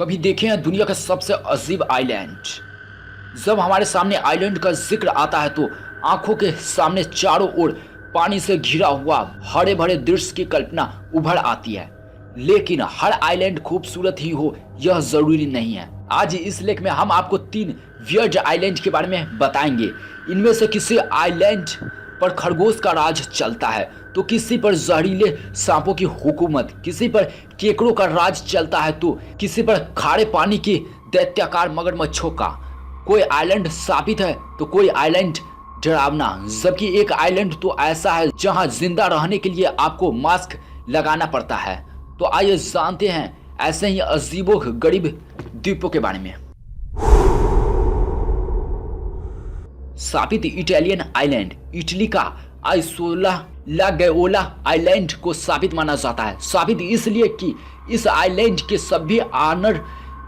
कभी देखे हैं दुनिया का सबसे अजीब आइलैंड? जब हमारे सामने आइलैंड का जिक्र आता है तो आंखों के सामने चारों ओर पानी से घिरा हुआ हरे भरे दृश्य की कल्पना उभर आती है। लेकिन हर आइलैंड खूबसूरत ही हो यह जरूरी नहीं है। आज इस लेख में हम आपको 3 वियर्ड आइलैंड के बारे में बताएंगे। इनमें से किसी आइलैंड पर खरगोश का राज चलता है तो किसी पर जहरीले सांपों की हुकूमत, किसी पर केकड़ों का राज चलता है तो किसी पर खारे पानी की दैत्याकार मगरमच्छों का। कोई आइलैंड शापित है तो कोई आइलैंड डरावना, जबकि एक आइलैंड तो ऐसा है जहां जिंदा रहने के लिए आपको मास्क लगाना पड़ता है। तो आइए जानते हैं ऐसे ही अजीबो गरीब द्वीपों के बारे में। शापित इटालियन आइलैंड। इटली का आइसोला ला गैओला आइलैंड को शापित माना जाता है। शापित इसलिए कि इस आइलैंड के सभी ऑनर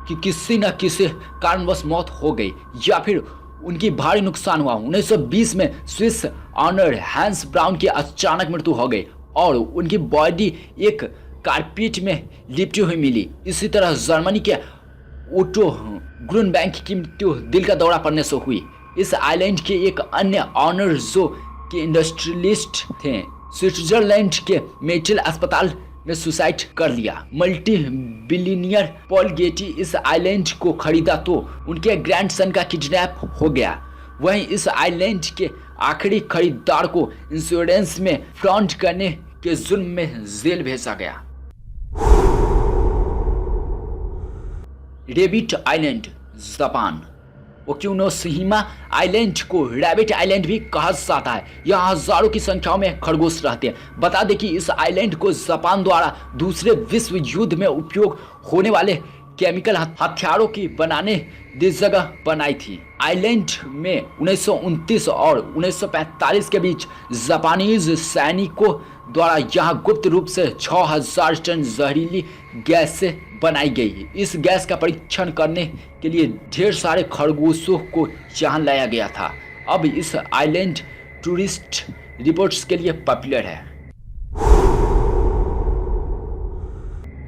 की किसी न किसी कारणवश मौत हो गई या फिर उनकी भारी नुकसान हुआ। 1920 में स्विस ऑनर हैंस ब्राउन की अचानक मृत्यु हो गई और उनकी बॉडी एक कारपेट में लिपटी हुई मिली। इसी तरह जर्मनी के ओटो ग्रुनबैंक की मृत्यु दिल का दौरा पड़ने से हुई। इस आइलैंड के एक अन्य ऑनर जो के इंडस्ट्रियलिस्ट थे, स्विट्जरलैंड के मेटल अस्पताल में सुसाइड कर लिया। मल्टी बिलियनियर पॉल गेटी इस आइलैंड को खरीदा तो उनके ग्रैंडसन का किडनैप हो गया। वहीं इस आइलैंड के आखिरी खरीदार को इंश्योरेंस में फ्रॉड करने के जुर्म में जेल भेजा गया। Rabbit island, Japan. Okinoshima island को रैबिट आइलैंड भी कहा जाता है। यहाँ हजारों की संख्या में खरगोश रहते हैं। बता दें कि इस आइलैंड को जापान द्वारा दूसरे विश्व युद्ध में उपयोग होने वाले केमिकल हथियारों की बनाने की जगह बनाई थी। आइलैंड में 1929 और 1945 के बीच जापानीज सैनिकों द्वारा यहाँ गुप्त रूप से 6000 टन जहरीली गैस से बनाई गई। इस गैस का परीक्षण करने के लिए ढेर सारे खरगोशों को यहाँ लाया गया था। अब इस आइलैंड टूरिस्ट रिपोर्ट्स के लिए पॉपुलर है।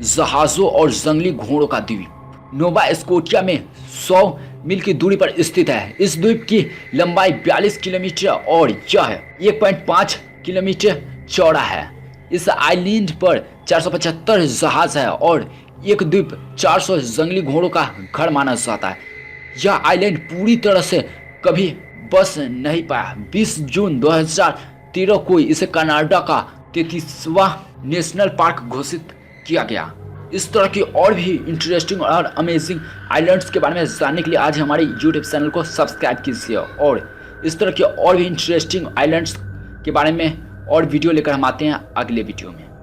जहाजों और जंगली घोड़ों का द्वीप। नोवा स्कोटिया में 100 मील की दूरी पर स्थित है। इस द्वीप की लंबाई 42 किलोमीटर और यह 1.5 किलोमीटर चौड़ा है। इस आइलैंड पर 475 जहाज है और एक द्वीप 400 जंगली घोड़ों का घर माना जाता है। यह आइलैंड पूरी तरह से कभी बस नहीं पाया। 20 जून 2013 को इसे कनाडा का 33वां नेशनल पार्क घोषित किया गया। इस तरह की और भी इंटरेस्टिंग और अमेजिंग आइलैंड्स के बारे में जानने के लिए आज हमारे यूट्यूब चैनल को सब्सक्राइब कीजिए और इस तरह के और भी इंटरेस्टिंग आइलैंड्स के बारे में और वीडियो लेकर हम आते हैं अगले वीडियो में।